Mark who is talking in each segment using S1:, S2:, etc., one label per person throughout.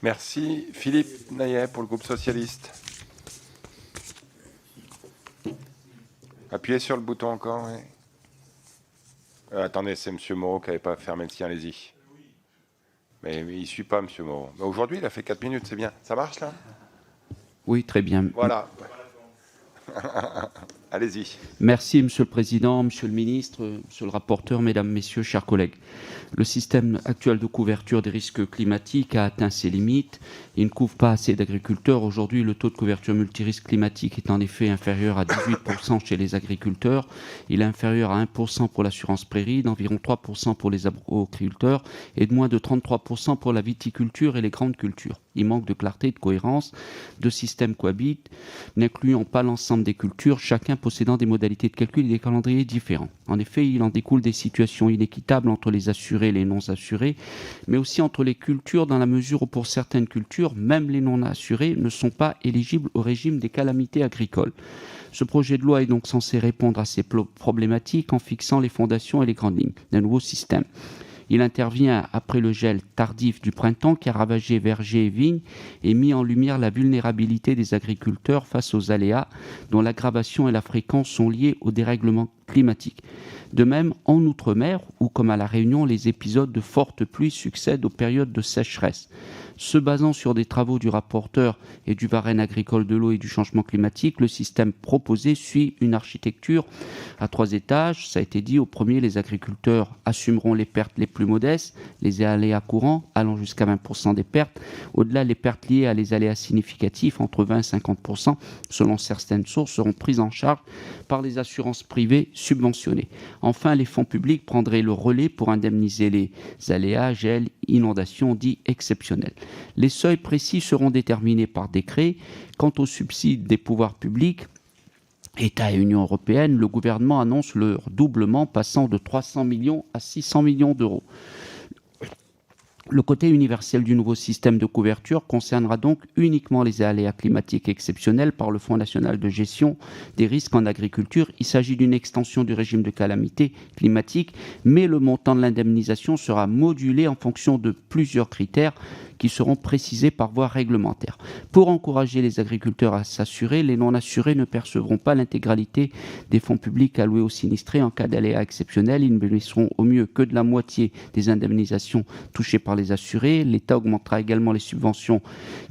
S1: Merci. Philippe Naillet pour le groupe socialiste. Appuyez sur le bouton encore. Oui. Attendez, c'est M. Moreau qui n'avait pas fermé le sien, allez-y. Mais il ne suit pas, M. Moreau. Mais aujourd'hui, il a fait 4 minutes, c'est bien. Ça marche, là?
S2: Oui, très bien.
S1: Voilà. Allez-y.
S2: Merci, Monsieur le Président, Monsieur le Ministre, Monsieur le rapporteur, Mesdames, Messieurs, chers collègues. Le système actuel de couverture des risques climatiques a atteint ses limites. Il ne couvre pas assez d'agriculteurs. Aujourd'hui, le taux de couverture multirisque climatique est en effet inférieur à 18% chez les agriculteurs. Il est inférieur à 1% pour l'assurance prairie, d'environ 3% pour les arboriculteurs et de moins de 33% pour la viticulture et les grandes cultures. Il manque de clarté et de cohérence. Deux systèmes cohabitent, n'incluant pas l'ensemble des cultures, chacun possédant des modalités de calcul et des calendriers différents. En effet, il en découle des situations inéquitables entre les assurés et les non-assurés, mais aussi entre les cultures dans la mesure où pour certaines cultures, même les non-assurés ne sont pas éligibles au régime des calamités agricoles. Ce projet de loi est donc censé répondre à ces problématiques en fixant les fondations et les grandes lignes d'un nouveau système. Il intervient après le gel tardif du printemps qui a ravagé vergers et vignes et mis en lumière la vulnérabilité des agriculteurs face aux aléas dont l'aggravation et la fréquence sont liées au dérèglement climatique. De même, en Outre-mer, où comme à La Réunion, les épisodes de fortes pluies succèdent aux périodes de sécheresse. Se basant sur des travaux du rapporteur et du Varenne agricole de l'eau et du changement climatique, le système proposé suit une architecture à 3 étages. Ça a été dit, au premier, les agriculteurs assumeront les pertes les plus modestes, les aléas courants allant jusqu'à 20% des pertes. Au-delà, les pertes liées à les aléas significatifs, entre 20 et 50%, selon certaines sources, seront prises en charge par les assurances privées subventionnées. Enfin, les fonds publics prendraient le relais pour indemniser les aléas, gel, inondations dits exceptionnels. Les seuils précis seront déterminés par décret. Quant aux subsides des pouvoirs publics, État et Union européenne, le gouvernement annonce leur doublement, passant de 300 millions à 600 millions d'euros. Le côté universel du nouveau système de couverture concernera donc uniquement les aléas climatiques exceptionnels par le Fonds national de gestion des risques en agriculture. Il s'agit d'une extension du régime de calamité climatique, mais le montant de l'indemnisation sera modulé en fonction de plusieurs critères qui seront précisés par voie réglementaire. Pour encourager les agriculteurs à s'assurer, les non-assurés ne percevront pas l'intégralité des fonds publics alloués aux sinistrés en cas d'aléas exceptionnels. Ils ne bénéficieront au mieux que de la moitié des indemnisations touchées par les assurés. L'État augmentera également les subventions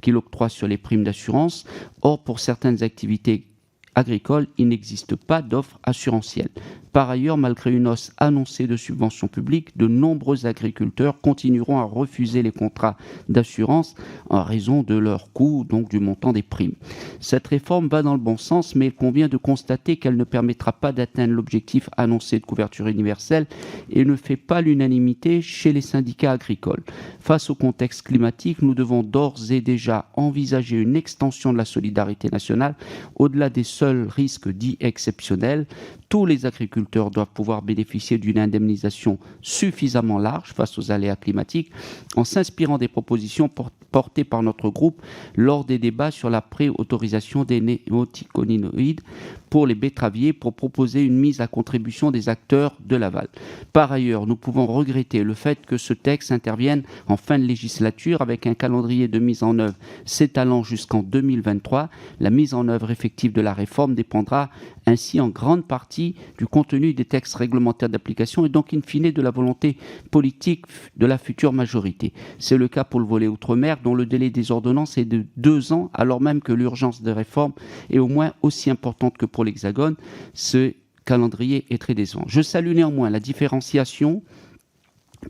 S2: qu'il octroie sur les primes d'assurance. Or, pour certaines activités agricoles, il n'existe pas d'offre assurantielle. Par ailleurs, malgré une hausse annoncée de subventions publiques, de nombreux agriculteurs continueront à refuser les contrats d'assurance en raison de leur coût, donc du montant des primes. Cette réforme va dans le bon sens, mais il convient de constater qu'elle ne permettra pas d'atteindre l'objectif annoncé de couverture universelle et ne fait pas l'unanimité chez les syndicats agricoles. Face au contexte climatique, nous devons d'ores et déjà envisager une extension de la solidarité nationale au-delà des seuls risques dits exceptionnels. Tous les agriculteurs doivent pouvoir bénéficier d'une indemnisation suffisamment large face aux aléas climatiques en s'inspirant des propositions portées par notre groupe lors des débats sur la pré-autorisation des néonicotinoïdes pour les betteraviers pour proposer une mise à contribution des acteurs de l'aval. Par ailleurs, nous pouvons regretter le fait que ce texte intervienne en fin de législature avec un calendrier de mise en œuvre s'étalant jusqu'en 2023. La mise en œuvre effective de la réforme dépendra ainsi en grande partie du contenu des textes réglementaires d'application et donc in fine de la volonté politique de la future majorité. C'est le cas pour le volet Outre-mer dont le délai des ordonnances est de 2 ans alors même que l'urgence de réforme est au moins aussi importante que pour l'Hexagone. Ce calendrier est très décevant. Je salue néanmoins la différenciation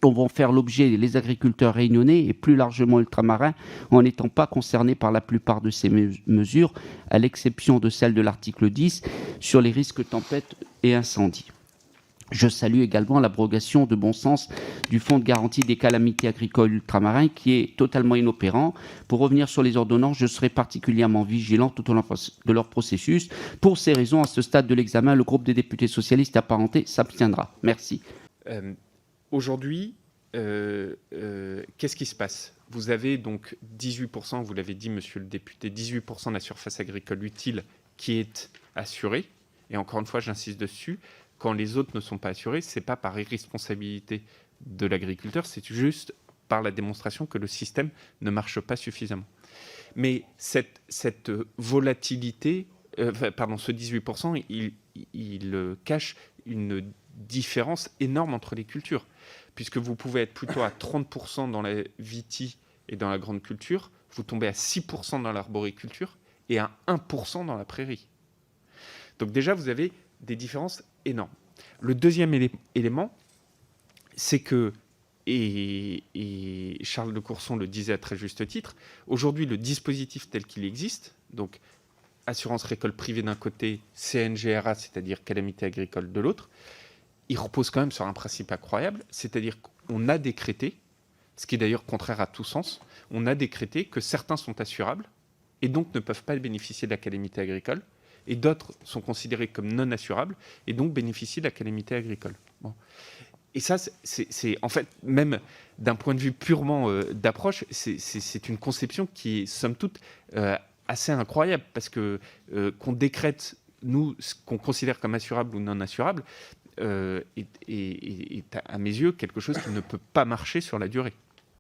S2: dont vont faire l'objet les agriculteurs réunionnais et plus largement ultramarins en n'étant pas concernés par la plupart de ces mesures, à l'exception de celle de l'article 10 sur les risques tempêtes et incendies. Je salue également l'abrogation de bon sens du Fonds de garantie des calamités agricoles ultramarins qui est totalement inopérant. Pour revenir sur les ordonnances, je serai particulièrement vigilant tout au long de leur processus. Pour ces raisons, à ce stade de l'examen, le groupe des députés socialistes apparentés s'abstiendra. Merci.
S3: Aujourd'hui, qu'est-ce qui se passe? Vous avez donc 18%, vous l'avez dit, monsieur le député, 18% de la surface agricole utile qui est assurée. Et encore une fois, j'insiste dessus, quand les autres ne sont pas assurés, ce n'est pas par irresponsabilité de l'agriculteur, c'est juste par la démonstration que le système ne marche pas suffisamment. Mais cette volatilité, ce 18%, il cache une différence énorme entre les cultures, puisque vous pouvez être plutôt à 30% dans la vitie et dans la grande culture, vous tombez à 6% dans l'arboriculture et à 1% dans la prairie. Donc déjà, vous avez des différences énormes. Le deuxième élément, c'est que, et Charles de Courson le disait à très juste titre, aujourd'hui, le dispositif tel qu'il existe, donc assurance récolte privée d'un côté, CNGRA, c'est-à-dire calamité agricole de l'autre, il repose quand même sur un principe incroyable, c'est-à-dire qu'on a décrété, ce qui est d'ailleurs contraire à tout sens, on a décrété que certains sont assurables et donc ne peuvent pas bénéficier de la calamité agricole, et d'autres sont considérés comme non assurables et donc bénéficient de la calamité agricole. Bon. Et ça, c'est en fait, même d'un point de vue purement d'approche, c'est une conception qui est, somme toute, assez incroyable, parce que qu'on décrète, nous, ce qu'on considère comme assurable ou non assurable, est à mes yeux quelque chose qui ne peut pas marcher sur la durée.